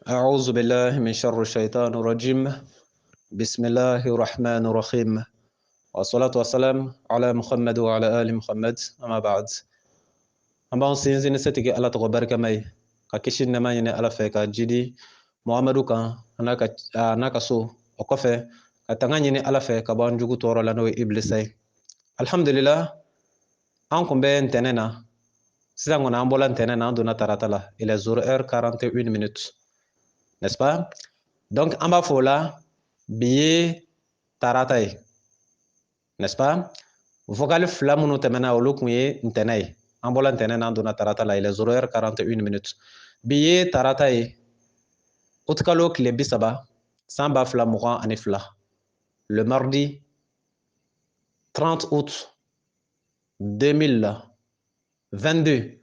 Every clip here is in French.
أعوذ بالله من شر الشيطان الرجيم بسم الله الرحمن الرحيم والصلاة والسلام على محمد وعلى آل محمد أما بعد أما سينزين ستيجي على تغبرك ماي ككشين نما يني على فك جدي محمد كان أنا كسو أكفى كتعني يني على فك كبان جوجو تورا لانو إبليسي الحمد لله أنكم بين تننا سيدنا نامبولا تننا دونا تراتلا إلى زور 41 minutes, n'est-ce pas? Donc, en bas, là, billet taratai, n'est-ce pas? Vocal flamme temena au look mouillé ntenai. En bola ntenen dona tarata là, il est 0h41 minutes. Billet taratai, utkalo klebisaba, samba flamoura anifla. Le mardi 30 août 2022.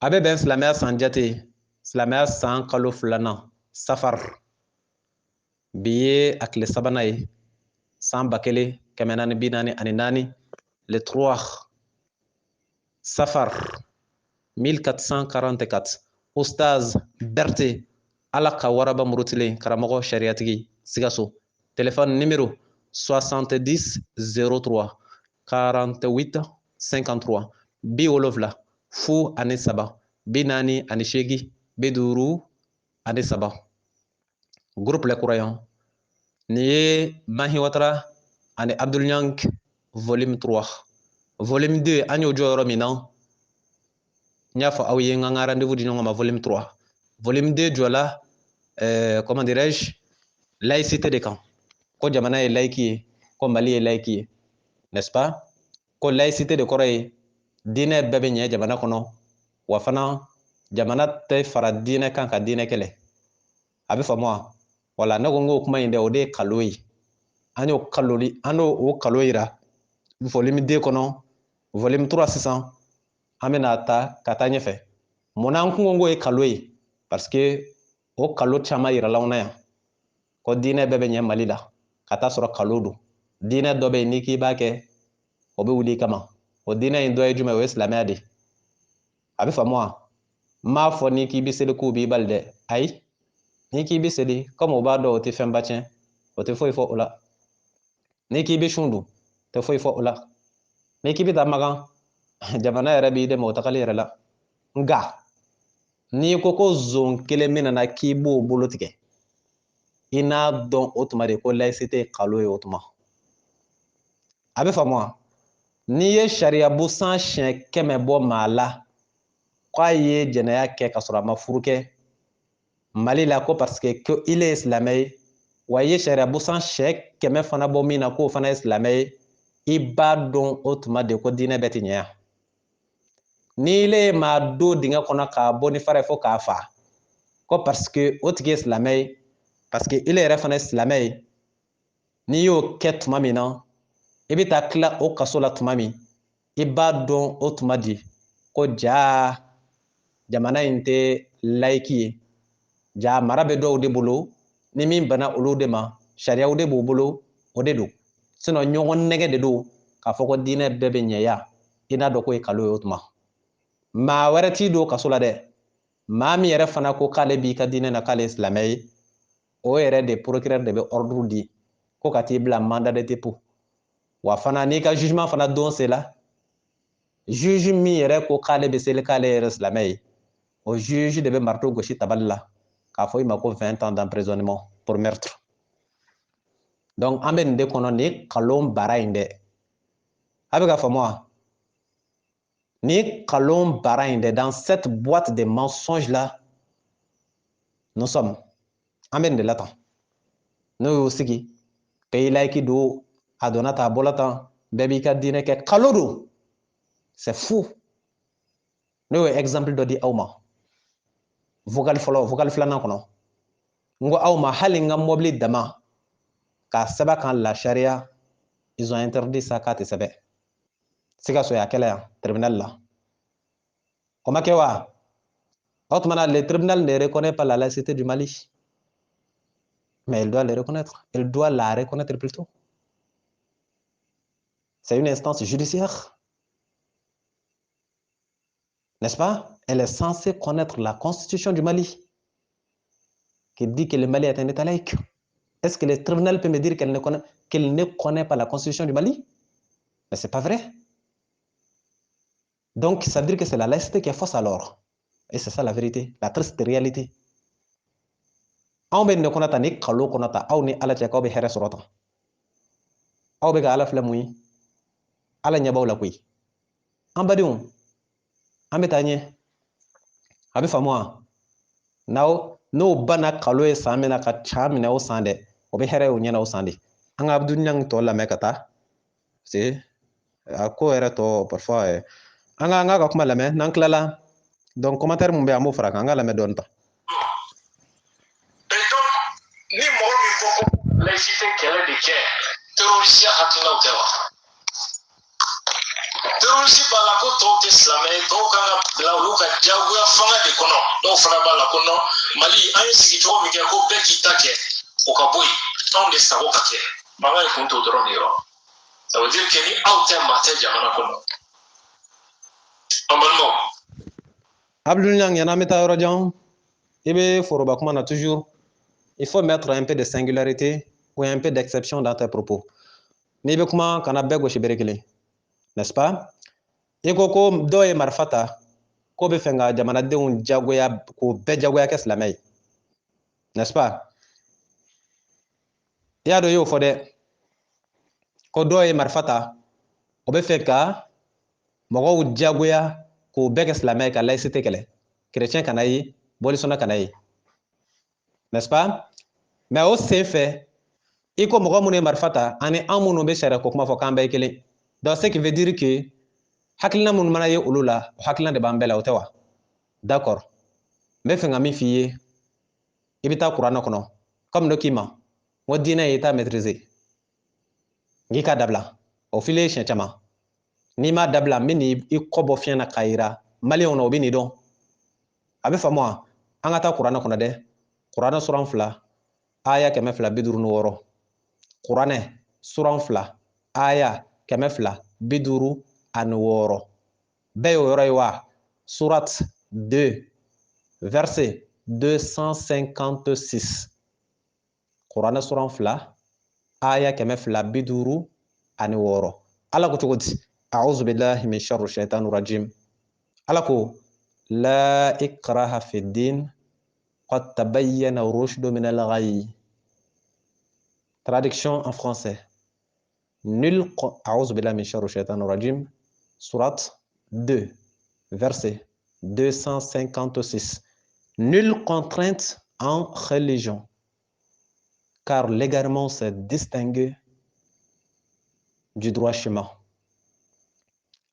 Abe ben slamea sanjate, slamea san kalo flana, safar. Billet ak le sabanaï. Samba kele kemenani binani aninani le 3 Safar 1444 Oustaz Berté Alaka Waraba Murutile Karamogo Shariatigi Sigaso téléphone numéro 70 03 48 53 Bi Wolovla Fou Anisaba Binani Anishegi Beduru Anisaba Groupe Les Croyants Nié Mahi Watara Ani Abdul Yank volume 3 volume 2 Agno Joro Minan Niafa Aouye Nganga rendez-vous du nom volume 3 volume 2 Djola comment dirais-je laïcité des camps ko jamana est laïki ko Mali est laïki n'est-ce pas ko laïcité de Corée dine bebe nye jamana kono wafana jamana te fara dine kan ka dine kele abi famwa wala na gongo kuma inde ode kaloi ano kaloli ano o kaloira volume 2 kono volume 3 600 amena ta kata nyefe mona nkungo e kaloyi parce que o kalo chama ira launa ya ko dine bebe nye Mali la kata soro kalodo dine dobe niki bake obe wuli kama o dine indo e jume o islamia de abi famwa ma fo niki bisele ku bi balde ay niki bisele comme o ba do o te femba tien o te fo ifo ola niki bi shundu te fo ifo ola niki bi damagan jamana yɛrɛ b'i dɛmɛ o tagali yɛrɛ la nga n'i ko ko zon kelen min nana k'i b'o bolo tigɛ i n'a dɔn o tuma de ko laïcité ye kalo ye o tuma a bɛ faamu wa n'i ye sariya busan siɲɛ 100 bɔ maa la k'a ye jɛnɛya kɛ ka sɔrɔ a ma furu kɛ Mali la ko parce que ko il est silamɛ ye wa i ye sariya busan siɲɛ 100 fana bɔ min na k'o fana ye silamɛ ye i b'a dɔn o tuma de ko diinɛ bɛɛ ti ɲɛ yan ni le ma do dingɛ kɔnɔ k'a bɔ ni fara fo k'a fa ko parce que o tigi ye silamɛ ye parce que ile yɛrɛ fana ye silamɛ ye n'i y'o kɛ tuma min na i bɛ taa tila o kaso la tuma min i b'a dɔn o tuma di ko jaa jamana in tɛ laïki ye jaa mara bɛ dɔw de bolo ni min bana olu de ma sariyaw de b'u bolo o de don sinon ɲɔgɔn nɛgɛ de don k'a fɔ ko diinɛ bɛɛ bɛ ɲɛya i n'a dɔn ko ye kalo ye o tuma maa wɛrɛ t'i don kaso la dɛ maa min yɛrɛ fana ko k'ale b'i ka diinɛ na k'ale ye silamɛ ye o yɛrɛ de procureur de bɛ ordre di ko ka t'i bila mandat de dépôt wa fana n'i ka jugement fana don sela juge min yɛrɛ ko k'ale bɛ seli k'ale yɛrɛ silamɛ ye o juge de bɛ marteau gosi tabali la k'a fɔ i ma ko 20 ans d'emprisonnement pour meurtre donc an bɛ nin de kɔnɔ nin kalon baara in dɛ a bɛ ka faamu wa ni kalon baara in dɛ dans cette boîte de mensonges là nous sommes an bɛ nin de la tan n'o y'o sigi pays laïque don a donna ta bɔla tan bɛɛ b'i ka diinɛ kɛ kalo don c'est fou ne y'o exemple dɔ di aw ma vocal fɔlɔ vocal filanan kɔnɔ n ko aw ma hali n ka mɔbili dama k'a sɛbɛn kan la charia ils ont interdit ça k'a tɛ sɛbɛn Sikaso y'a kɛlɛ yan tribunal la o ma kɛ wa o tuma le tribunal ne reconnaît pas la laïcité du Mali mais il doit le reconnaître il doit la reconnaître plutôt c'est une instance judiciaire n'est-ce pas elle est censée connaître la constitution du Mali qui dit que le Mali est un État laïque. Est-ce que le tribunal peut me dire qu'elle ne connaît pas la constitution du Mali? Mais ce n'est pas vrai. Donc, ça veut dire que c'est la laïcité qui est fausse alors. Et c'est ça la vérité, la triste réalité. Aw be ne konata ni kalo konata aw ni ala cɛ k'aw bɛ hɛrɛ sɔrɔ tan aw bɛ ka ala filɛ mun ye ala ɲɛ b'aw la koyi an badenw an bɛ taa ɲɛ a bɛ faamu wa n'o banna kalo ye san min na ka ca minɛ o san dɛ o bɛ hɛrɛ ye o ɲɛna o san de an ka abudulayi tɔ lamɛn ka taa parce que a ko yɛrɛ tɔ parfois an ka kuma lamɛn n'an tilala donc commentaire mun bɛ an b'o fara kan an ka lamɛn dɔɔni ta. Ni mɔgɔ min ko ko laïcité kɛlɛ de kɛ terroriste hakilinaw tɛ wa terroriste b'a la ko tɔw tɛ silamɛ ye tɔw kan ka bila olu ka diyagoya fanga de kɔnɔ dɔw fana b'a la ko non Mali an ye sigi cogo min kɛ ko bɛɛ k'i ta kɛ o ka bɔ yen anw de sago ka kɛ mankan ye kun t'o dɔrɔn de yɔrɔ ça veut dire que ni aw tɛ maa tɛ jamana kɔnɔ an balimaw Abdoulaye y'an bɛ taa yɔrɔ jan i bɛ foroba kuma na toujours il faut mettre un peu de singularité ou un peu d'exception dans tes propos. N'i bɛ kuma kana bɛɛ gosi bere kelen, n'est-ce pas? I ko ko dɔw ye marifa ta k'o bɛ fɛ ka jamanadenw jagoya k'o bɛɛ jagoya kɛ silamɛ ye, n'est-ce pas? I y'a dɔn i y'o fɔ dɛ, ko dɔw ye marifa ta o bɛ fɛ ka mɔgɔw jagoya k'o bɛɛ kɛ silamɛ ye ka laïcité kɛlɛ, chrétien kana ye, bolisɔnna kana ye, n'est-ce pas? Mais o sen fɛ i ko mɔgɔ minnu ye marifa ta ani an minnu bɛ sariya ko kuma fɔ k'an bɛɛ ye kelen donc ce qui veut dire que hakilina minnu mana ye olu la o hakilina de b'an bɛɛ la o tɛ wa d'accord n bɛ fɛ ka min f'i ye i bɛ taa kuranɛ kɔnɔ comme ne k'i ma n ko diinɛ ye i t'a maîtriser n k'i k'a dabila o file ye siɲɛ caman n'i m'a dabila n bɛ n'i kɔ bɔ fiɲɛ na k'a yira maliyɛnw na o bɛ nin dɔn a bɛ faamu wa an ka taa kuranɛ kɔnɔ dɛ kuranɛ suran 2 aya 256 kuranɛ suran 2 aya 256 bɛɛ y'o yɔrɔ ye wa surat 2 verset 256 kuranɛ suran 2 aya 256 ala ko cogo di a'udhu billahi min sharri shaitani rajim ala ko la ikraha fi din qad tabayyana rushdu min al-ghayy. Traduction en français. A'udhu billahi min sharri shaitani rajim, surat 2 verset 256. Nulle contrainte en religion, car l'égarement se distingue du droit chemin.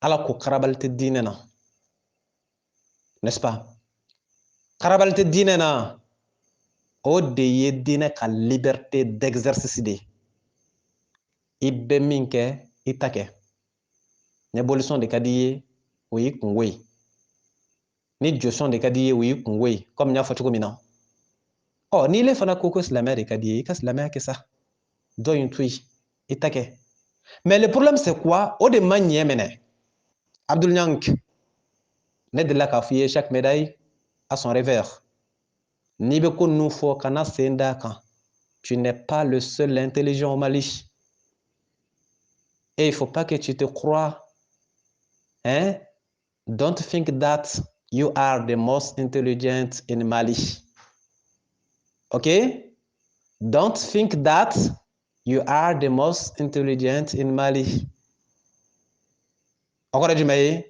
Ala ko karabalte diinɛ na, n'est-ce pas? Karabalte diinɛ na o de ye diinɛ ka liberté d'exercice de ye. I bɛ min kɛ i ta kɛ. Ni bolisɔn de ka di i ye o y'i kungo ye. Ni jɔsɔn de ka di i ye o y'i kungo ye comme n y'a fɔ cogo min na. N'i le fana ko ko silamɛya de ka di i ye i ka silamɛya kɛ sa. Dɔ in to yen i ta kɛ. Mais le problème c'est quoi? O de ma ɲɛ minɛ. Abdul Yank ne delila k'a f'i ye chaque médaille a son revers. N'i bɛ ko ninnu fɔ kana sen d'a kan. Tu n'es pas le seul intelligent au Mali. Et il ne faut pas que tu te crois. Hein? Don't think that you are the most intelligent in Mali. Okay? Don't think that you are the most intelligent in Mali. Encore du Mali,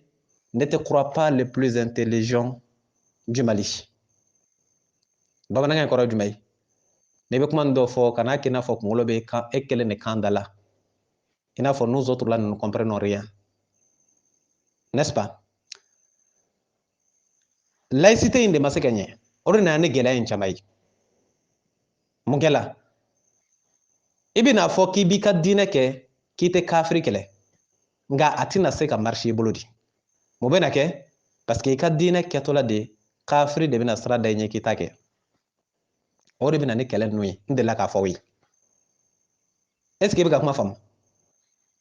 ne te crois pas le plus intelligent du Mali. Bamanankan kɔrɔ jumɛn ye? N'i bɛ kuma dɔ fɔ kana k'i n'a fɔ kunkolo bɛ e kelen de kan da la. I n'a fɔ nous autres là nous ne comprenons rien. N'est-ce pas? Laïcité in de ma se ka ɲɛ. O de nana ni gɛlɛya in caman ye. Mun kɛla? I bɛna fɔ k'i b'i ka diinɛ kɛ k'i tɛ kafiri kɛlɛ. Nka a tɛna se ka marcher i bolo de. Mun bɛna kɛ? Parce que i ka diinɛ kɛtɔla de kafiri de bɛna sira da i ɲɛ k'i ta kɛ. O de bɛna ni kɛlɛ ninnu ye. N delila k'a fɔ aw ye. Est-ce que i bɛ ka kuma faamu?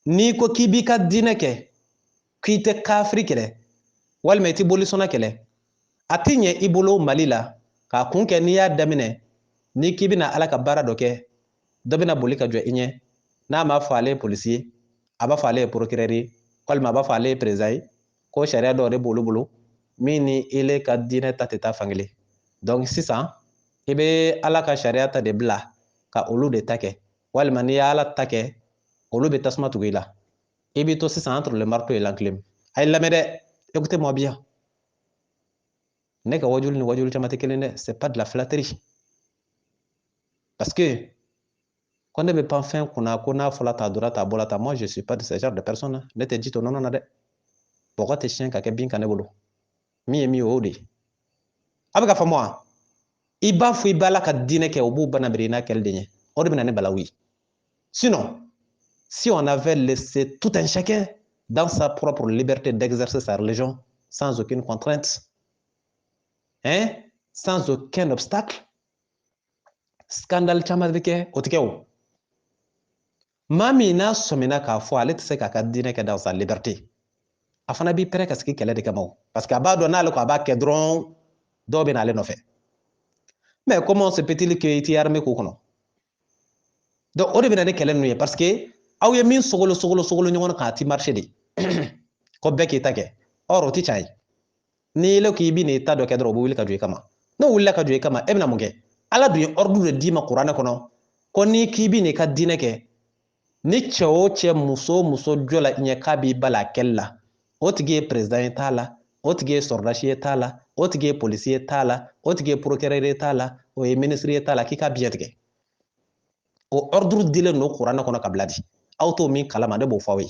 N'i ko k'i b'i ka diinɛ kɛ k'i tɛ kafiri kɛlɛ walima i tɛ bolisɔnna kɛlɛ a tɛ ɲɛ i bolo Mali la k'a kun kɛ n'i y'a daminɛ ni k'i bɛna ala ka baara dɔ kɛ dɔ bɛna boli ka jɔ i ɲɛ n'a m'a fɔ ale ye policier a b'a fɔ ale ye procureur ye walima a b'a fɔ ale ye président ye ko sariya dɔ de b'olu bolo min ni ele ka diinɛ ta tɛ taa fankelen donc sisan i bɛ ala ka sariya ta de bila ka olu de ta kɛ walima n'i ye ala ta kɛ olu bɛ tasuma tugu i la i b'i to sisan entre le marteau et l'enclume a ye lamɛn dɛ écoutez-moi bien ne ka wajulu ni wajulu caman tɛ kelen dɛ c'est pas de la flatterie parce que quand ne bɛ pan fɛn kunna ko n'a fɔla ta donna ta bɔla ta moi je suis pas de ce genre de personne ne tɛ ji to nɔnɔ na dɛ bɔgɔ tɛ siɲɛ ka kɛ bin kan ne bolo min ye min ye o de ye a bɛ ka faamu wa i b'a fɔ i b'a la ka diinɛ kɛ o b'u banabiri n'a kɛli de ɲɛ o de bɛ na ni balawu ye sinon si on avait laissé tout un chacun dans sa propre liberté d'exercer sa religion sans aucune contrainte hein sans aucun obstacle scandale caman bɛ kɛ o tɛ kɛ o maa min n'a sɔmina k'a fɔ ale tɛ se k'a ka diinɛ kɛ dans sa liberté a fana b'i pɛrɛ ka sigi kɛlɛ de kama o parce que a b'a dɔn n'ale ko a b'a kɛ dɔrɔn dɔw bɛ na ale nɔfɛ mais comment se peut-il que i t'i armé k'o kɔnɔ donc o de bɛ na ni kɛlɛ ninnu ye parce que aw ye min sogolo ɲɔgɔn kan a ti marché de ko bɛɛ k'i ta kɛ or o ti tiɲɛ ye n'i yɛlɛ k'i bɛ n'i ta dɔ kɛ dɔrɔn o bɛ wuli ka jɔ i kama n'o wulila ka jɔ i kama e bɛna mun kɛ ala dun ye ordre de d'i ma kuranɛ kɔnɔ ko n'i k'i bɛ n'i ka diinɛ kɛ ni cɛ o cɛ muso o muso jɔ la ɲɛ k'a b'i bala a kɛli la o tigi ye président ye t'a la o tigi ye sɔrɔdasi ye t'a la o tigi ye policier ye t'a la o tigi ye procureur ye t'a la o ye ministre ye t'a la k'i ka biɲɛ tigɛ o ordre dilen don kuranɛ kɔnɔ ka bila di aw t'o min kalama ne b'o fɔ aw ye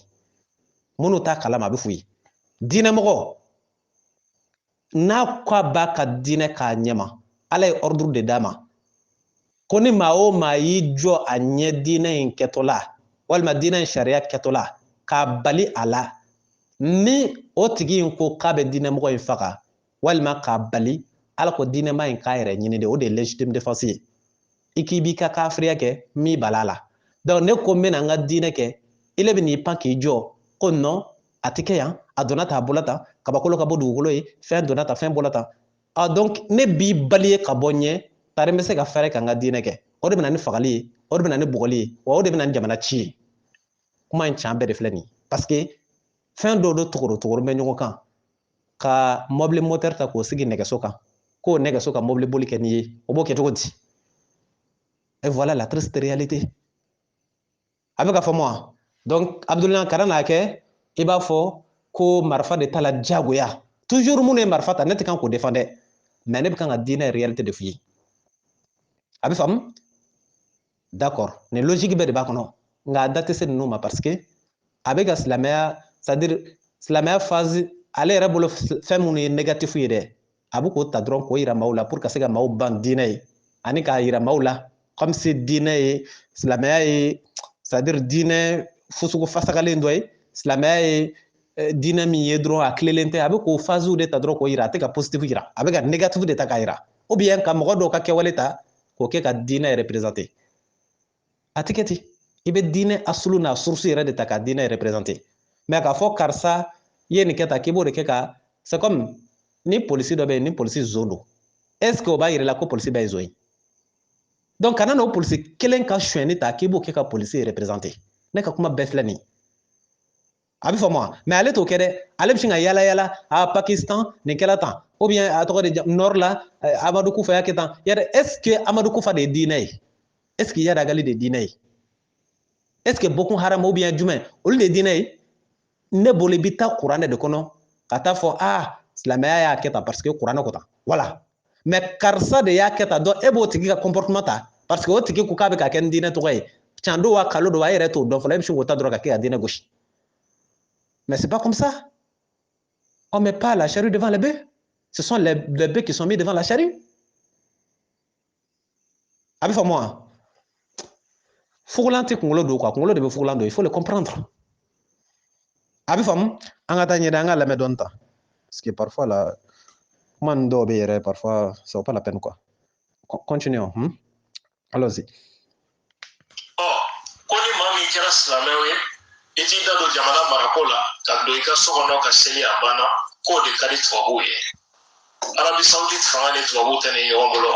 minnu t'a kalama a bɛ f'u ye diinɛmɔgɔ n'a ko a b'a ka diinɛ k'a ɲɛma ala ye ordre de d'a ma ko ni maa o maa y'i jɔ a ɲɛ diinɛ in kɛtɔla walima diinɛ in sariya kɛtɔla k'a bali a la ni o tigi in ko k'a bɛ diinɛmɔgɔ in faga walima k'a bali ala ko diinɛma in k'a yɛrɛ ɲini de o de ye légitime défense ye i k'i b'i ka kafiriya kɛ min bala la donc ne ko n bɛna n ka diinɛ kɛ i le bɛ n'i pan k'i jɔ ko non a tɛ kɛ yan a donna tan a bɔla tan kabakolo ka bɔ dugukolo ye fɛn donna tan fɛn bɔla tan donc ne b'i bali ye ka bɔ ɲɛ tari n bɛ se ka fɛɛrɛ ka n ka diinɛ kɛ o de bɛ na ni fagali ye o de bɛ na ni bugɔli ye wa o de bɛ na ni jamana ci ye kuma in can bɛɛ de filɛ nin ye parce que fɛn dɔw de togoro bɛ ɲɔgɔn kan ka mobili moteur ta k'o sigi nɛgɛso kan k'o nɛgɛso ka mobili boli kɛ n'i ye o b'o kɛ cogo di et voilà la triste réalité a bɛ ka faamu wa donc Abdullah kana n'a kɛ i b'a fɔ ko marifa de t'a la diyagoya toujours minnu ye marifa ta ne tɛ kan k'o défend dɛ mais ne bɛ kan ka diinɛ réalité de f'i ye a bɛ faamu d'accord nin logique bɛɛ de b'a kɔnɔ nka a da tɛ se ninnu ma parce que a bɛ ka silamɛya c'est à dire silamɛya phase ale yɛrɛ bolo fɛn minnu ye négatif ye dɛ a bɛ k'o ta dɔrɔn k'o yira maaw la pour ka se ka maaw ban diinɛ ye ani k'a yira maaw la comme si diinɛ ye silamɛya ye c'est à dire diinɛ fusugu fasagalen dɔ ye silamɛya ye diinɛ min ye dɔrɔn a tilelen tɛ a bɛ k'o phase de ta dɔrɔn k'o yira a tɛ ka positif yira a bɛ ka négatif de ta k'a yira ou bien ka mɔgɔ dɔw ka kɛwale ta k'o kɛ ka diinɛ représenter a tɛ kɛ ten i bɛ diinɛ asulu n'a source yɛrɛ de ta ka diinɛ représenter mais k'a fɔ karisa i ye nin kɛ tan k'i b'o de kɛ ka c'est comme ni polisi dɔ bɛ yen ni polisi zon don est ce que o b'a yira i la ko polisi bɛɛ ye zon ye donc kana n'o polisi kelen ka sonyɛni ta k'i b'o kɛ ka polisi représenter ne ka kuma bɛɛ filɛ nin ye a bɛ faamu wa mais ale t'o kɛ dɛ ale bɛ sin ka yala yala a Pakistan nin kɛla tan ou bien a tɔgɔ de nord la Amadu Kufa y'a kɛ tan yɛrɛ est ce que Amadu Kufa de ye diinɛ ye est ce que Yadagali de ye diinɛ ye est ce que Boko Haram ou bien jumɛn olu de ye diinɛ ye ne bolo i bɛ taa kuranɛ de kɔnɔ ka taa fɔ silamɛya y'a kɛ tan parce que kuranɛ ko tan voilà mais karisa de y'a kɛ tan donc e b'o tigi ka comportement ta parce que o tigi ko k'a bɛ ka kɛ ni diinɛ tɔgɔ ye can don wa kalo don wa e yɛrɛ t'o dɔn fɔlɔ e bɛ sin k'o ta dɔrɔn ka kɛ ka diinɛ gosi mais c'est pas comme ça on met pas la charrue devant les bœufs ce sont les bœufs qui sont mis devant la charrue a bɛ faamu wa fugulan tɛ kunkolo don quoi kunkolo de bɛ fugulan don il faut le comprendre a bɛ faamu an ka taa ɲɛdɛ an ka lamɛn dɔɔni ta parce que parfois la kuma ninnu dɔw bɛ yɛrɛ parfois ça vaut pas la peine quoi continuons allons-y ko ni maa min kɛra silamɛw ye i t'i da don jamana marako la ka don i ka so kɔnɔ ka seli a banna k'o de ka di tubabuw ye arabi saoudite fanga ni tubabuw tɛ ni ɲɔgɔn bolo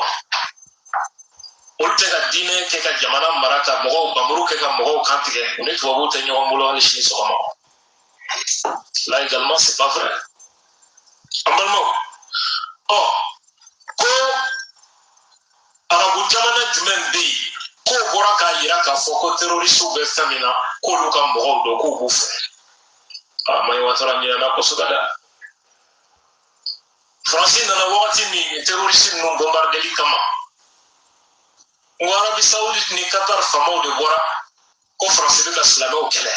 o tɛ ka diinɛ kɛ ka jamana mara ka mɔgɔw bamuru kɛ ka mɔgɔw kantigɛ u ni tubabuw tɛ ɲɔgɔn bolo hali sini sɔgɔma là également c'est pas vrai an balimaw ɔ ko arabu jamana jumɛn bɛ yen k'o bɔra k'a yira k'a fɔ ko terrorisiw bɛ fɛn min na k'olu ka mɔgɔw dɔn k'u b'u fɛ Mayiga Watara ɲinɛna kosɛbɛ dɛ faransi nana wagati min ni terrorisi ninnu bombardeli kama n ko arabi saoudite ni qatar faamaw de bɔra ko faransi bɛ ka silamɛw kɛlɛ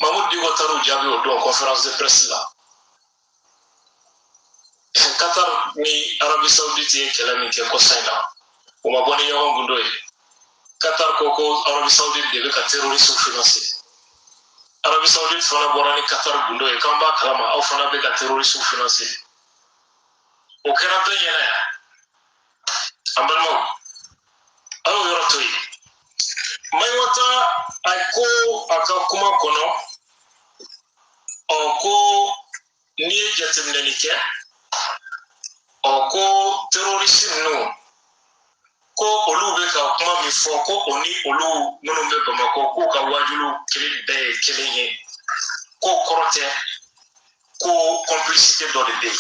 Mahmoud Dicko taar'u jaabi o don conférence de presse la qatar ni arabi saoudite ye kɛlɛ min kɛ kɔsa in na o ma bɔ ni ɲɔgɔn gundo ye qatar ko arabi saoudite de bɛ ka terrorisiw financer arabi saoudite fana bɔra ni qatar gundo ye k'an b'a kalama aw fana bɛ ka terrorisiw financer o kɛra bɛɛ ɲɛna yan an balimaw a y'o yɔrɔ to yen Mayiga Watara a ko a ka kuma kɔnɔ ko n'i ye jateminɛli kɛ ko terrorisi ninnu ko olu bɛ ka kuma min fɔ ko o ni olu minnu bɛ Bamakɔ k'u ka wajulu bɛɛ ye kelen ye k'o kɔrɔ tɛ ko complicité dɔ de bɛ yen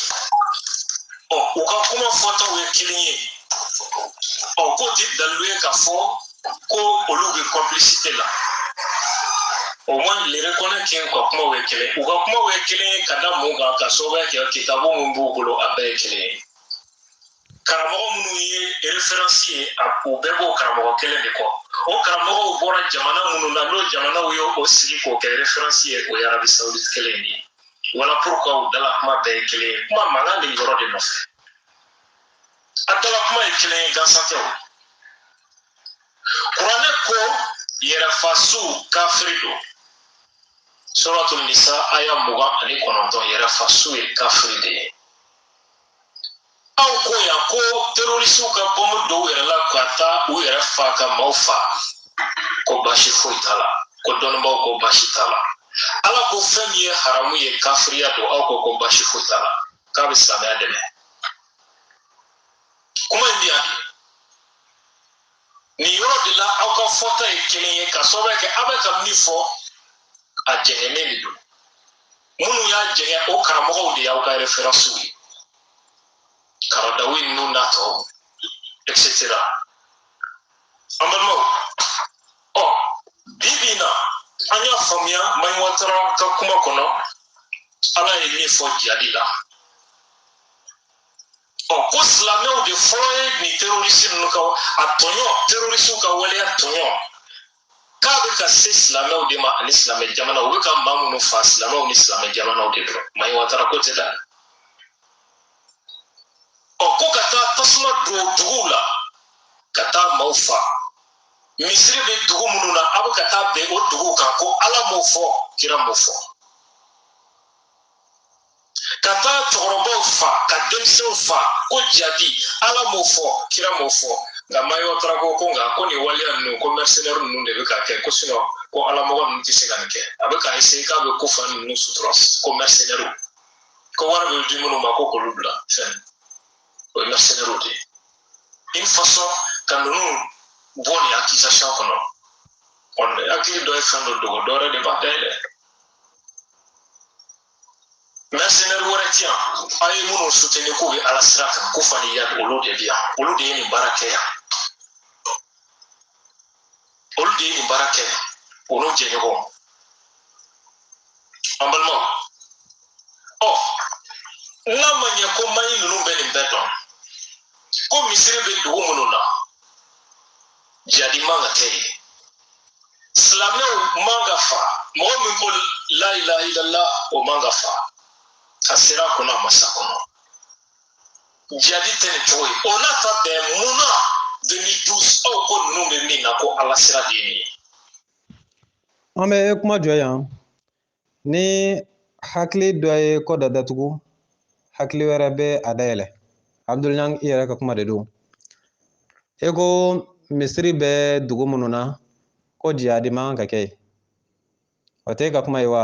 u ka kuma fɔtaw ye kelen ye k'o tɛ dalilu ye k'a fɔ ko olu bɛ complicité la au moins les reconnaître qu'un kuma ye kelen u ka kuma ye kelen ye ka da mun kan ka sababuya kɛ kitabu mun b'u bolo a bɛɛ ye kelen ye karamɔgɔ minnu ye référence ye u bɛɛ b'o karamɔgɔ kelen de kɔ o karamɔgɔw bɔra jamana minnu na n'o jamanaw ye o sigi k'o kɛ référence ye o ye arabi saoudite kelen de ye wala pourquoi u dala kuma bɛɛ ye kelen ye kuma mankan de yɔrɔ de nɔfɛ a dala kuma ye kelen ye gansan tɛ o kuranɛ ko yɛrɛfasu kafiri don suratul nisa aya 29 yɛrɛfasu ye kafiri de ye aw ko yan ko terrorisiw ka bɔmu dɔw yɛrɛ la ka taa u yɛrɛ fa ka maaw fa ko baasi foyi t'a la ko dɔnnibaw ko baasi t'a la ala ko fɛn min ye haramu ye kafiriya don aw ko baasi foyi t'a la k'a bɛ silamɛya dɛmɛ kuma in bɛ yan de nin yɔrɔ de la aw ka fɔta ye kelen ye ka sababu kɛ aw bɛ ka min fɔ a jɛngɛnen de don minnu y'a jɛngɛ o karamɔgɔw de y'aw ka référencew ye Karadawi ninnu n'a tɔ etc an balimaw bi bi in na an y'a faamuya Mayiga Watara ka kuma kɔnɔ ala ye min fɔ jihadi la ko silamɛw de fɔlɔ ye nin terroriste ninnu ka a tɔɲɔ terroristw ka waleya tɔɲɔ k'a bɛ ka se silamɛw de ma ani silamɛ jamana u bɛ ka maa minnu fa silamɛw ni silamɛ jamanaw de dɔrɔn Mayiga Watara ko tɛ dɛ ko ka taa tasuma don duguw la ka taa maaw fa misiri bɛ dugu minnu na a bɛ ka taa bɛn o duguw kan ko ala m'o fɔ kira m'o fɔ ka taa cɛkɔrɔbaw fa ka denmisɛnw fa ko jadi ala m'o fɔ kira m'o fɔ nka Mayiga Watara ko nka ko nin waleya ninnu ko mercenaire ninnu de bɛ ka kɛ ko sinon ko alamɔgɔ ninnu tɛ se ka nin kɛ a bɛ ka essayer k'a bɛ ko fa ninnu sutura ko mercenaire ko wari bɛ di minnu ma ko k'olu bila fɛn o ye mercenaire de ye une façon ka ninnu bɔ nin accusation kɔnɔ hakili dɔ ye fɛn dɔ dogo dɔ wɛrɛ de b'a dayɛlɛ mercenaire wɛrɛ ti yan a ye minnu soutenir k'u bɛ ala sira kan ko fani ya olu de bɛ yan olu de ye nin baara kɛ yan olu de ye nin baara kɛ yan olu jɛɲɔgɔn an balimaw n'a ma ɲɛ ko Mali ninnu bɛ nin bɛɛ dɔn ko misiri bɛ dugu minnu na jadi man ka kɛ yen silamɛw man ka fa mɔgɔ min ko la ilaha illallah o man ka fa a sera a kɔnɔ a ma sa kɔnɔ jadi tɛ nin cogo ye o n'a ta bɛn mun na 2012 aw ko ninnu bɛ min na ko ala sira de ye nin ye an bɛ kuma jɔ yan ni hakili dɔ ye kɔ dɔ datugu hakili wɛrɛ bɛ a dayɛlɛ Abdul i yɛrɛ ka kuma de don e ko misiri bɛ dugu minnu na ko jihadi man ka kɛ yen o tɛ e ka kuma ye wa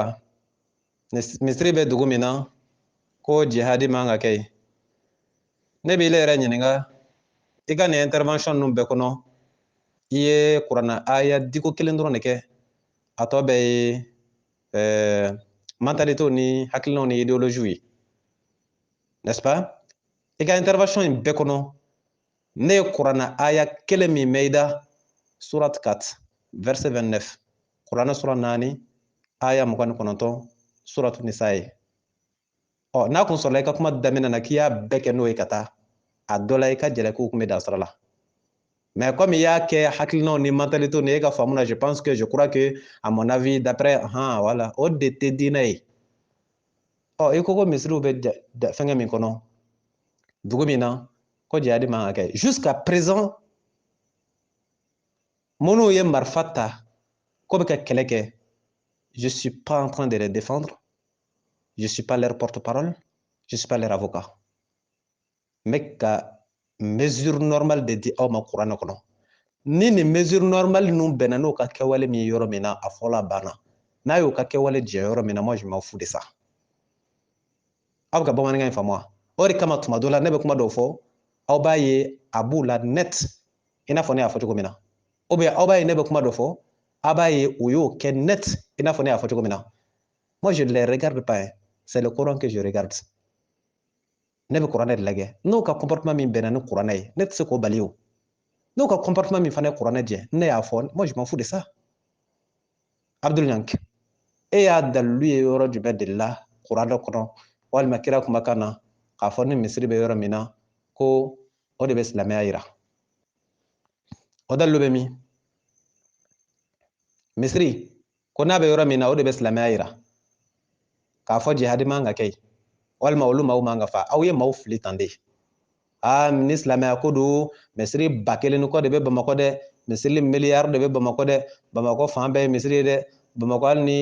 misiri bɛ dugu min na ko jihadi man ka kɛ yen ne b'i yɛrɛ ɲininka i ka nin intervention nun bɛɛ kɔnɔ i ye kuranna aya diko kelen dɔrɔn de kɛ a tɔ bɛɛ ye mentalité ni hakilinaw ni idéologie ye n'est-ce pas i ka intervention in bɛɛ kɔnɔ ne ye kuranna aya kelen min mɛn i da surat 4 verset 29 kuranna sura 4 aya 29 suratu nisa ye n'a kun sɔrɔla i ka kuma daminɛ na k'i y'a bɛɛ kɛ n'o ye ka taa a dɔ la i ka jalɛkiw kun bɛ dan sira la mais comme i y'a kɛ hakilinaw ni mentalité ni e ka faamu na je pense que je crois que à mon avis d'après voilà o de tɛ diinɛ ye i ko ko misiriw bɛ fɛngɛ min kɔnɔ dugu min na ko jihadi man ka kɛ jusqu'à présent minnu ye marifa ta ko bɛ ka kɛlɛ kɛ je suis pas en train de les défendre je suis pas leur porte-parole je suis pas leur avocat mais ka mesure normale de di aw ma kuranɛ kɔnɔ ni nin mesure normale ninnu bɛnna n'o ka kɛwale min ye yɔrɔ min na a fɔla banna n'a y'o ka kɛwale jɛ yɔrɔ min na moi je m'en fous de ça aw bɛ ka bamanankan in faamu wa o de kama tuma dɔ la ne bɛ kuma dɔw fɔ aw b'a ye a b'u la net i n'a fɔ ne y'a fɔ cogo min na ou bien aw b'a ye ne bɛ kuma dɔ fɔ a b'a ye o y'o kɛ net i n'a fɔ ne y'a fɔ cogo min na moi je ne les regarde pas hein. C'est le Coran que je regarde ne bɛ kuranɛ de lajɛ n'o ka comportement min bɛnna ni kuranɛ ye ne tɛ se k'o bali o n'o ka comportement min fana ye kuranɛ jɛ ne y'a fɔ moi je m'en fous de ça Abdul Yank e y'a dalilu ye yɔrɔ jumɛn de la kuranɛ kɔnɔ walima kira kumakan na k'a fɔ ni misiri bɛ yɔrɔ min na ko o de bɛ silamɛya yira o dalilu bɛ min misiri ko n'a bɛ yɔrɔ min na o de bɛ silamɛya yira k'a fɔ jihadi man ka kɛ yen walima olu maaw man ka fa aw ye maaw fili tan de ni silamɛya ko don misiri 1000 kɔ de bɛ bamakɔ dɛ misiri miliyari de bɛ bamakɔ dɛ bamakɔ fan bɛɛ ye misiri ye dɛ bamakɔ hali ni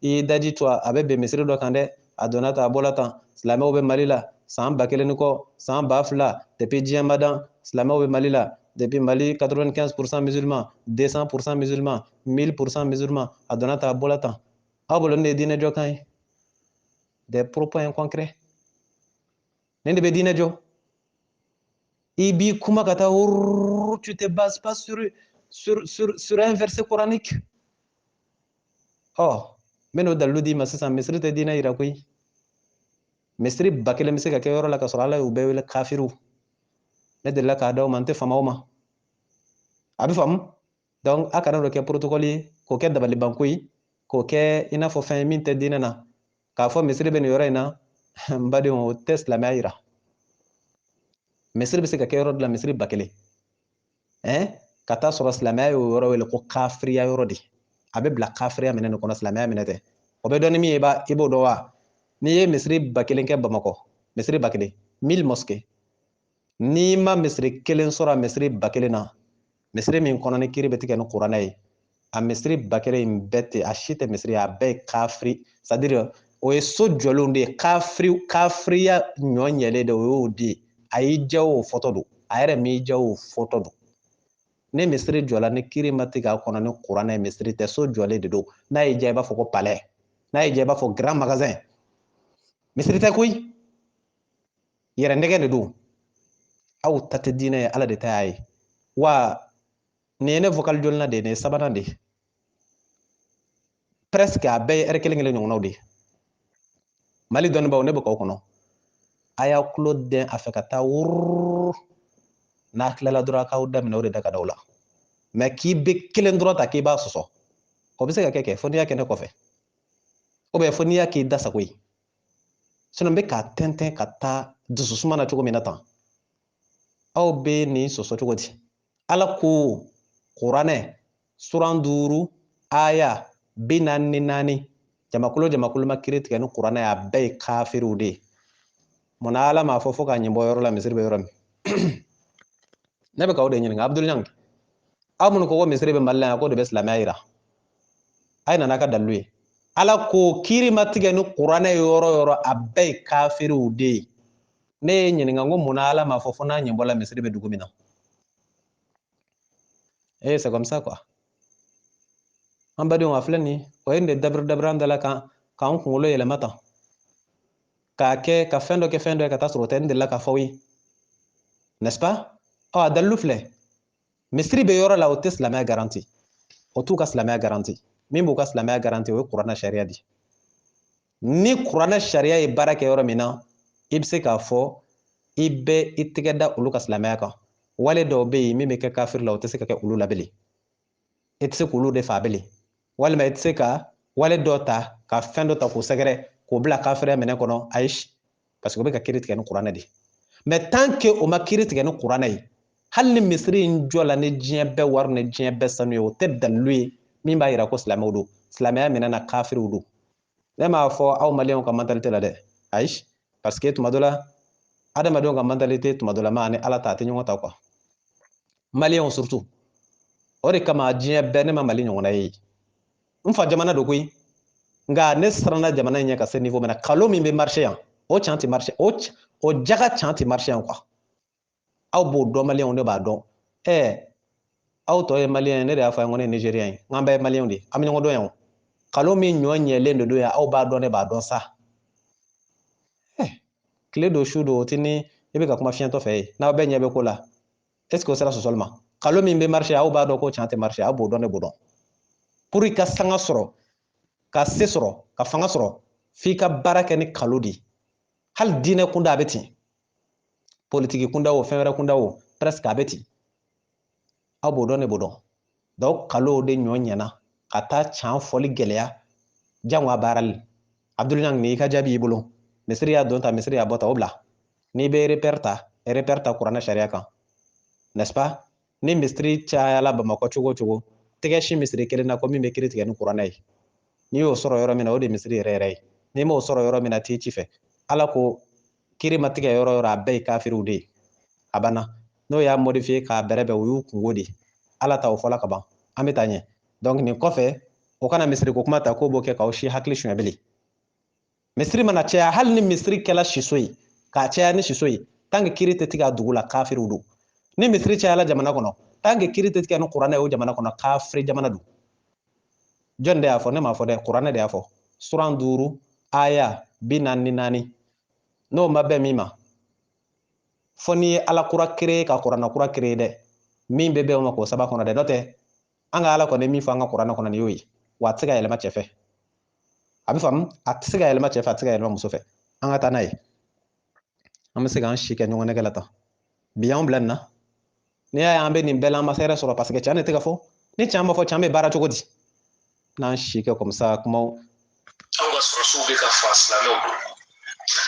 i daji to a bɛ bɛn misiri dɔ kan dɛ a donna tan a bɔla tan silamɛw bɛ mali la san 1000 kɔ san 2000 depuis diɲɛ ma dan silamɛw bɛ mali la depuis mali 95% musulman 200% musulman 1000% musulman a donna tan a bɔla tan aw bolo nin de ye diinɛ jɔ kan ye des propos inconcrets nin de bɛ diinɛ jɔ i b'i kuma ka taa tu te bases pas sur un verset coranique n bɛ n'o dalilu d'i ma sisan misiri tɛ diinɛ yira koyi misiri 1000 bɛ se ka kɛ yɔrɔ la ka sɔrɔ ala y'u bɛɛ wele kafiriw ne delila k'a d'aw ma n tɛ fama o ma a bɛ faamu donc a kana dɔ kɛ protocole ye k'o kɛ dabalibanko ye k'o kɛ i n'a fɔ fɛn ye min tɛ diinɛ na k'a fɔ misiri bɛ nin yɔrɔ in na n badenw o tɛ silamɛya yira misiri bɛ se ka kɛ yɔrɔ dɔ la misiri 1000 ka taa sɔrɔ silamɛya y'o yɔrɔ wele ko kafiriya yɔrɔ de a bɛ bila kafiriya minɛ nin kɔnɔ silamɛya minɛ tɛ o bɛ dɔn ni min ye i b'o dɔn wa n'i ye misiri 1000 kɛ bamakɔ misiri 1000 1000 mosquées n'i ma misiri kelen sɔrɔ a misiri 1000 na misiri min kɔnɔ ni kiri bɛ tigɛ ni kuranɛ ye a misiri 1000 in bɛɛ tɛ a si tɛ misiri a bɛɛ ye kafiri c'est à dire o ye so jɔlenw de ye kafiriya ɲɔ ɲɛlen de o y'o de ye a y'i diya o fɔtɔ don a yɛrɛ m'i diya o fɔtɔ don ni misiri jɔla ni kiri ma tigɛ a kɔnɔ ni kuranɛ misiri tɛ so jɔlen de don n'a y'i diya i b'a fɔ ko palais n'a y'i diya i b'a fɔ grand magasin misiri tɛ koyi yɛrɛ nɛgɛ de don aw ta tɛ diinɛ ye ala de ta y'a ye wa nin ye ne vocal jɔlina de ye nin ye sabanan de ye presque a bɛɛ ye heure kelen kelen ɲɔgɔnnaw de ye mali dɔnnibaw ne bɛ k'aw kɔnɔ a y'a tulo dɛn a fɛ ka taa wururu n'a tilala dɔrɔn a k'aw daminɛ o de da ka d'aw la mais k'i bɛ kelen dɔrɔn ta k'i b'a sɔsɔ o bɛ se ka kɛ fo n'i y'a kɛ ne kɔfɛ ou bien fo n'i y'a k'i da sago ye sinon n bɛ k'a tɛntɛn ka taa dususuma na cogo min na tan aw bɛ nin sɔsɔ cogo di ala ko kuranɛ suran 5 aya 44 jamakulu jamakulu ma kiri tigɛ ni kuranɛ a bɛɛ ye kafiriw de ye munna ala m'a fɔ fo k'a ɲɛbɔ yɔrɔ la misiri bɛ yɔrɔ min ne bɛ k'aw de ɲininka Abdul Yank aw minnu ko misiri bɛ mali la yan ko de bɛ silamɛya yira a ye nana ka dalilu ye ala ko kiri ma tigɛ ni kuranɛ yɔrɔ yɔrɔ a bɛɛ ye kafiriw de ye ne ye ɲininka n ko munna ala m'a fɔ fo n'a ɲɛbɔla misiri bɛ dugu min na c'est comme ça quoi an badenw a filɛ nin o ye nin de dabiri an da la k'an kunkolo yɛlɛma tan k'a kɛ ka fɛn dɔ kɛ fɛn dɔ ye ka taa sɔrɔ o tɛ n delila k'a fɔ aw ye n'est-ce pas a dalilu filɛ misiri bɛ yɔrɔ la o tɛ silamɛya garanti o t'u ka silamɛya garanti min b'u ka silamɛya garanti o ye kuranɛ sariya di ni kuranɛ sariya ye baara kɛ yɔrɔ min na i bɛ se k'a fɔ i bɛ i tɛgɛ da olu ka silamɛya kan wale dɔw bɛ yen min bɛ kɛ kafiri la o tɛ se ka kɛ olu la bilen i tɛ se k'olu de fa bilen walima i tɛ se ka wale dɔ ta ka fɛn dɔ ta k'o sɛgɛrɛ k'o bila kafiriya minɛ kɔnɔ ayi parce que o bɛ ka kiiri tigɛ ni kuranɛ de mais tant que o ma kiiri tigɛ ni kuranɛ ye hali ni misiri in jɔ la ni diɲɛ bɛɛ wari ni diɲɛ bɛɛ sanu ye o tɛ dalilu ye min b'a yira ko silamɛw don silamɛya minɛ na kafiriw don ne m'a fɔ aw maliyɛnw ka mentalité la dɛ ayi parce que tuma dɔ la adamadenw ka mentalité tuma dɔ la ma ani ala ta a tɛ ɲɔgɔn ta quoi maliyɛnw surtout o de kama diɲɛ bɛɛ ne ma mali ɲɔgɔnna ye n fa jamana don koyi nka ne siranna jamana in ɲɛ ka se niveau min na kalo min bɛ marché yan o can tɛ marché o jaga can tɛ marché yan quoi aw b'o dɔn maliyɛnw ne b'a dɔn aw tɔ ye maliyɛn ye ne de y'a fɔ an ye ko ne ye nigérien ye n k'an bɛɛ ye maliyɛnw de ye an bɛ ɲɔgɔn dɔn yan o kalo min ɲɔ ɲɛlen de don yan aw b'a dɔn ne b'a dɔn sa tile don su don o tɛ ni i bɛ ka kuma fiɲɛtɔ fɛ ye n'aw bɛɛ ɲɛ bɛ ko la est ce que o sera sɔsɔli ma kalo min bɛ marché aw b'a dɔn ko can tɛ marché aw b'o dɔn ne b'o dɔn pour i ka sanga sɔrɔ ka se sɔrɔ ka fanga sɔrɔ f'i ka baara kɛ ni kalo de hali diinɛ kunda a bɛ ten politiki kunda o fɛn wɛrɛ kunda o presque a bɛ ten aw b'o dɔn ne b'o dɔn donc kalo de ɲɔ ɲɛna ka taa can fɔli gɛlɛya jango a baarali Abdul Yang ni i ka jaabi y'i bolo misiri y'a dɔn ta misiri y'a bɔ ta o bila n'i bɛ repère ta kuranɛ sariya kan n'est-ce pas ni misiri cayala Bamakɔ cogo o cogo tɛgɛ sin misiri kelen na ko min bɛ kiiri tigɛ ni kuranɛ ye n'i y'o sɔrɔ yɔrɔ min na o de misiri yɛrɛ yɛrɛ ye n'i m'o sɔrɔ yɔrɔ min na t'i ci fɛ ala ko kiiri ma tigɛ yɔrɔ yɔrɔ a bɛɛ ye kafiriw de ye a banna n'o y'a modifié k'a bɛrɛbɛn o y'u kungo de ala ta o fɔla ka ban an bɛ taa ɲɛ donc nin kɔfɛ o kana misiri ko kuma ta k'o b'o kɛ k'aw si hakili suɲɛ bilen misiri mana caya hali ni misiri kɛla siso ye k'a caya ni siso ye tant que kiiri tɛ tigɛ a dugu la kafiriw don ni misiri cayala jamana kɔnɔ tant que kiiri tɛ tigɛ ni kuranɛ ye o jamana kɔnɔ kafiri jamana don jɔn de y'a fɔ ne m'a fɔ dɛ kuranɛ de y'a fɔ suran 5 aya 44 n'o ma bɛn min ma fo n'i ye ala kura créé ka kuranɛ kura créé dɛ min bɛ bɛn o ma k'o saba kɔnɔ dɛ n'o tɛ an ka ala kɔni min fɔ an ka kuranɛ kɔnɔ nin y'o ye wa a tɛ se ka yɛlɛma cɛ fɛ a bɛ faamu a tɛ se ka yɛlɛma cɛ fɛ a tɛ se ka yɛlɛma muso fɛ an ka taa n'a ye an bɛ se k'an si kɛ ɲɔgɔn nɛgɛ la tan bi y'anw bila nin na n'i y'a ye an bɛ nin bɛɛ la an ma se hɛrɛ sɔrɔ parce que can de tɛ ka fɔ ni can ma fɔ can bɛ baara cogo di n'an si kɛ comme ça kumaw anw ka sɔrɔsiw bɛ ka fa silamɛw don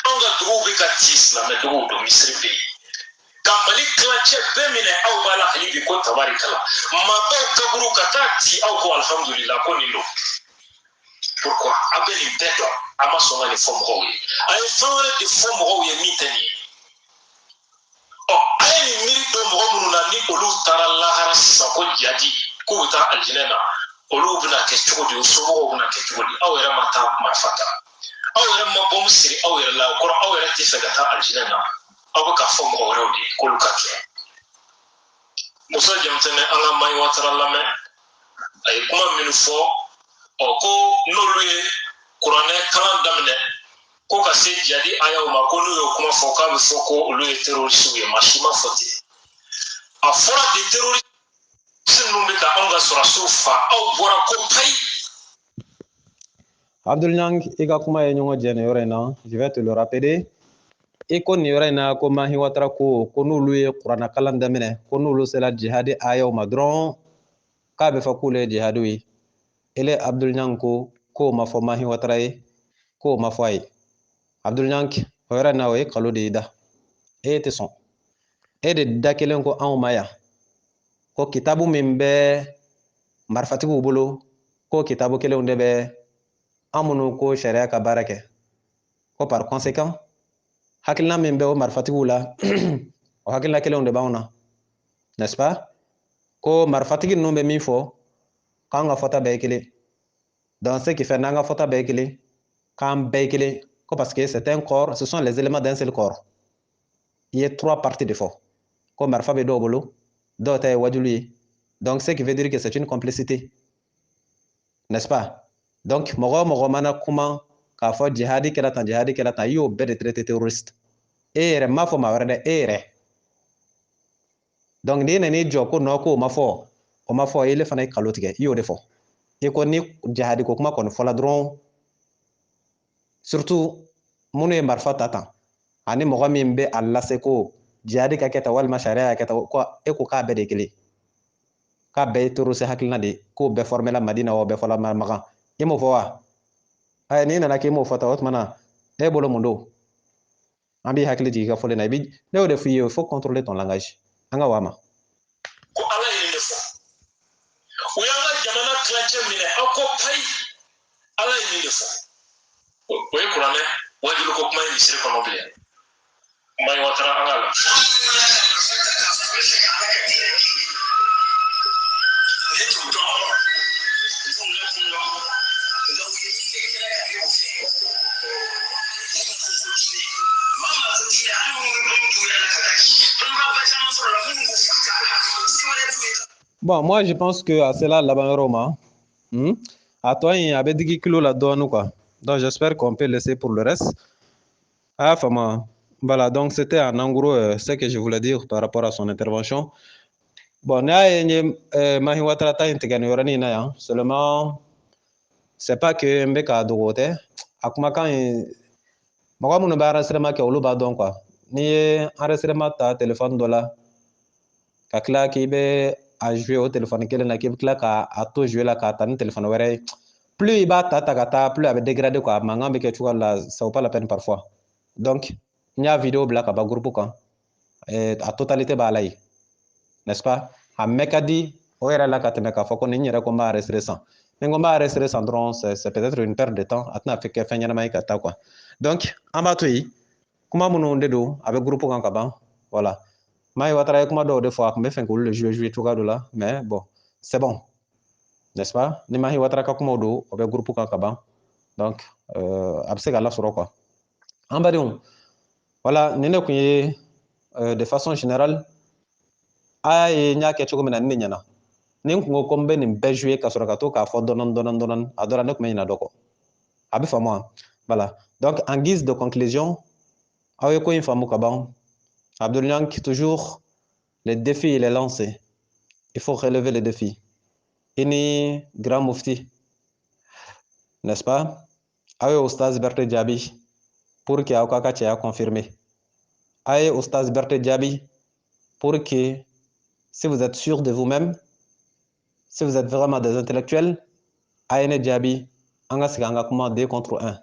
anw ka duguw bɛ ka ci silamɛ duguw don misiri bɛ yen ka mali tilancɛ bɛɛ minɛ aw b'a la hali bi ko tabarikala maabaw kaburu ka taa ci aw ko alhamdulila ko nin don pourquoi a bɛ nin bɛɛ dɔn a ma sɔn ka nin fɔ mɔgɔw ye a ye fɛn wɛrɛ de fɔ mɔgɔw ye min tɛ nin ye a ye nin miiri don mɔgɔ minnu na ni olu taara lahara sisan ko jadi k'u bɛ taa alijinɛ na olu bɛna kɛ cogo di u somɔgɔw bɛna kɛ cogo di aw yɛrɛ ma taa marifa ta aw yɛrɛ ma bɔmu siri aw yɛrɛ la o kɔrɔ aw yɛrɛ tɛ fɛ ka taa alijinɛ na aw bɛ ka fɔ mɔgɔ wɛrɛw de ye k'olu ka kɛ musa jɛmutɛnɛ an ka mayi watara lamɛn a ye kuma minnu fɔ ko n'olu ye kuranɛ kalan daminɛ ko ka se jadi ayaw ma ko n'u ye kuma fɔ k'a bɛ fɔ ko olu ye terroriste ye maa si ma fɔ ten a fɔra de terroriste ninnu bɛ ka anw ka sɔrɔsiw fa aw bɔra ko payi. Abdul Yang i ka kuma ye ɲɔgɔn jɛ nin yɔrɔ in na je vais te le rappeler i ko nin yɔrɔ in na ko Mahi Watara ko n'olu ye kuranɛ kalan daminɛ ko n'olu sera jihadi ayaw ma dɔrɔn k'a bɛ fɔ k'olu ye jihadiw ye ele Abdul Yang ko k'o ma fɔ Mahi Watara ye k'o ma fɔ a ye Abdul Yang o yɔrɔ in na o ye kalo de y'i da e tɛ sɔn e de da kelen ko anw ma yan ko kitabu min bɛ marifatigiw bolo ko kitabu kelenw de bɛ an minnu ko sariya ka baara kɛ ko par conséquent hakilina min bɛ o marifatigiw la o hakilina kelenw de b'anw na n'est-ce pas ko marifatigi ninnu bɛ min fɔ k'an ka fɔta bɛɛ ye kelen donc ce qui fait n'an ka fɔta bɛɛ ye kelen k'an bɛɛ ye kelen ko parce que c'est un corps ce sont les éléments d'un seul corps i ye 3 parties de fɔ ko marifa bɛ dɔw bolo dɔw ta ye wajulu ye donc ce qui veut dire que c'est une complicité n'est-ce pas donc mɔgɔ o mɔgɔ mana kuma k'a fɔ jihadi kɛra tan i y'o bɛɛ de traité terroriste e yɛrɛ m'a fɔ maa wɛrɛ dɛ e yɛrɛ donc ni nani jɔ ko nɔ ko o ma fɔ ile fana ye kalo tigɛ i y'o de fɔ i ko ni jihadi ko kuma kɔni fɔla dɔrɔn surtout minnu ye marifa ta tan ani mɔgɔ min bɛ a lase ko jihadi ka kɛ tan walima sariya ka kɛ tan ko e ko k'a bɛɛ de kelen k'a bɛɛ ye terroriste hakilina de k'o bɛɛ formela madina o bɛɛ fɔla magan i m'o fɔ wa n'i nana k'i m'o fɔ tan o tuma na e bolo mun don an b'i hakili jigin i ka fɔli na ne y'o de f'i ye il faut contrôler ton langage an ka wa ma ko ala ye ne fɔ u y'an ka jamana tilancɛ minɛ aw ko payi ala ye ne fɔ o ye kuranɛ wajibi ko kuma ye misiri kɔnɔ bilen kuma ye watara an ka la Bon, moi je pense que à cela laban Roma, à toi il y avait dit kilo la donne quoi. Donc j'espère qu'on peut laisser pour le reste. Ah, fama. Voilà, donc c'était en gros ce que je voulais dire par rapport à son intervention. Bon, mahi watara ta integani yorani na ya. Seulement c'est pas que mbeka dogote. Akuma kan mɔgɔ minnu bɛ enregistrement kɛ olu b'a dɔn quoi. N'i ye enregistrement ta téléphone dɔ la ka tila k'i bɛ a jouer o téléphone kelen na k'i bɛ tila k'a to jouer la k'a ta ni téléphone wɛrɛ ye plus i b'a ta ka taa plus a bɛ dégrader quoi mankan bɛ kɛ cogoya la ça vaut pas la peine parfois donc n y'a vidéo bila ka ban groupe kan a totalité b'a la yen n'est-ce pas a mɛn ka di o yɛrɛ la ka tɛmɛ k'a fɔ ko nin yɛrɛ ko n b'a enregistrer san ni ko n b'a enregistrer san dɔrɔn c'est peut-être une perte de temps a tɛna kɛ fɛn ɲɛnama ye ka taa quoi donc an b'a to yen kuma minnu de don a bɛ groupe kan ka ban voilà Mahi Watara ye kuma dɔw de fɔ a tun bɛ fɛ k'olu le jouer cogoya dɔ la mais bon c'est bon n'est-ce pas ni Mahi Watara ka kumaw don o bɛ groupe kan ka ban donc a bɛ se ka lasɔrɔ quoi an badenw voilà nin de tun ye de façon générale a ye n y'a kɛ cogo min na ni ne ɲɛna ni n kun ko ko n bɛ nin bɛɛ jouer ka sɔrɔ ka to k'a fɔ dɔɔni a dɔra ne tun bɛ ɲinɛ dɔ kɔ a bɛ faamu wa voilà donc en guise de conclusion aw ye ko in faamu ka ban Abdul Yank, toujours, les défis, il est lancé. Il faut relever les défis. Ini grand mufti, n'est-ce pas? Aye Oustaz Berté Djabi, pour que Aukaka ait confirmé. Aye Oustaz Berté Djabi, pour que, si vous êtes sûr de vous-même, si vous êtes vraiment des intellectuels, Aye Djabi, Anga Siganga Kuma 2 contre 1.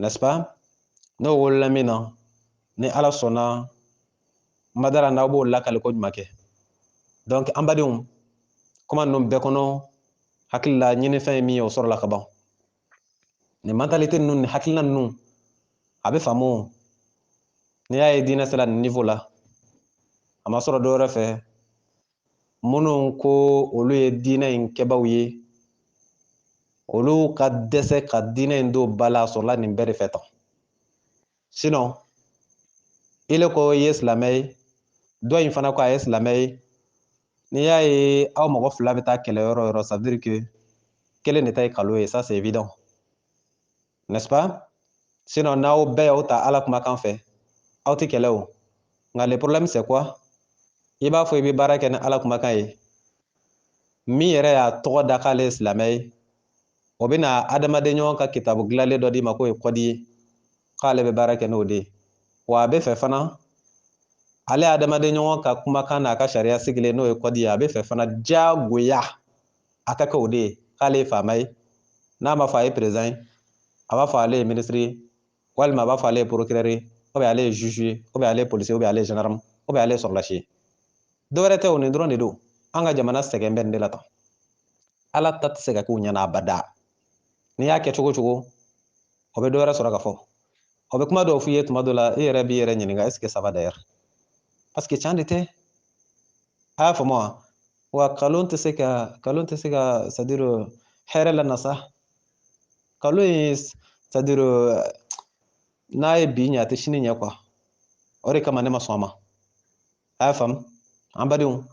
N'est-ce pas? No Wolamina, ne ala sona, Madara Nabo Lakaliko Make. Donc, Ambadium, comment nous béconons hakili la ɲini fɛn ye min ye o sɔrɔla ka ban nin mentalité ninnu nin hakilina ninnu a bɛ faamu n'i y'a ye diinɛ sera nin niveau la a ma sɔrɔ dɔwɛrɛ fɛ minnu ko olu ye diinɛ in kɛbaw ye olu ka dɛsɛ ka diinɛ in don ba la a sɔrɔla nin bɛɛ de fɛ tan sinon ile ko i ye silamɛ ye dɔ in fana ko a ye silamɛ ye n'i y'a ye aw mɔgɔ fila bɛ taa kɛlɛ yɔrɔ o yɔrɔ ça veut dire que kelen de ta ye kalo ye ça c'est évident n'est-ce pas sinon n'aw bɛɛ y'aw ta ala kumakan fɛ aw tɛ kɛlɛ o nka le problème c'est quoi i b'a fɔ i bɛ baara kɛ ni ala kumakan ye min yɛrɛ y'a tɔgɔ da k'ale ye silamɛ ye o bɛ na adamaden ɲɔgɔn ka kitabu dilanlen dɔ d'i ma k'o ye kɔdi ye k'ale bɛ baara kɛ n'o de ye wa a bɛ fɛ fana ale adamaden ɲɔgɔn ka kumakan n'a ka sariya sigilen n'o ye kɔdi ye a bɛ fɛ fana diyagoya a ka kɛ o de ye k'ale ye faama ye n'a ma fɔ a ye président ye a b'a fɔ ale ye ministre ye walima a b'a fɔ ale ye procureur ye ou bien ale ye juge ye ou bien ale ye policier ou bien ale ye gendarme ou bien ale ye sɔrɔlasi ye dɔwɛrɛ tɛ o nin dɔrɔn de don an ka jamana sɛgɛn bɛ nin de la tan ala ta tɛ se ka k'u ɲɛna abada n'i y'a kɛ cogo o cogo o bɛ dɔwɛrɛ sɔrɔ ka fɔ o bɛ kuma dɔw f'i ye tuma dɔ la i yɛrɛ b'i yɛrɛ ɲininka est ce que ça va d'ailleurs parce que tiɲɛ de tɛ a y'a faamu wa nkalon tɛ se ka c'est à dire hɛrɛ la nasa nkalon ye c'est à dire n'a ye bi ɲɛ a tɛ sini ɲɛ quoi o de kama ne ma sɔn a ma a y'a faamu an badenw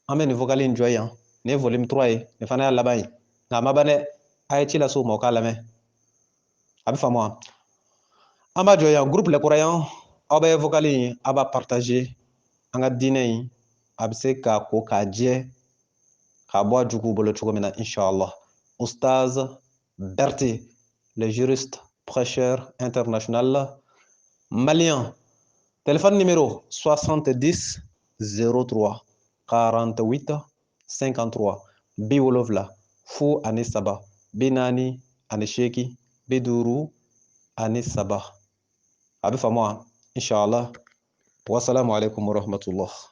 an bɛ nin vocal in jɔ yan nin ye volume 3 ye nin fana y'a laban ye nka a ma ban dɛ a ye ci lase u ma u k'a lamɛn a bɛ faamu wa an b'a jɔ yan groupe les croyants aw bɛ vocal in a b'a partager an ka diinɛ in a bɛ se k'a ko k'a jɛ k'a bɔ a juguw bolo cogo min na inshallah. Oustaz Berté, le juriste prêcheur international malien. Téléphone numéro 70 03 48 53 biwolofla fu ani saba binani ani sheki biduru ani saba. A bɛ faamu wa inshallah. Wassalamu alaikum warahmatullah.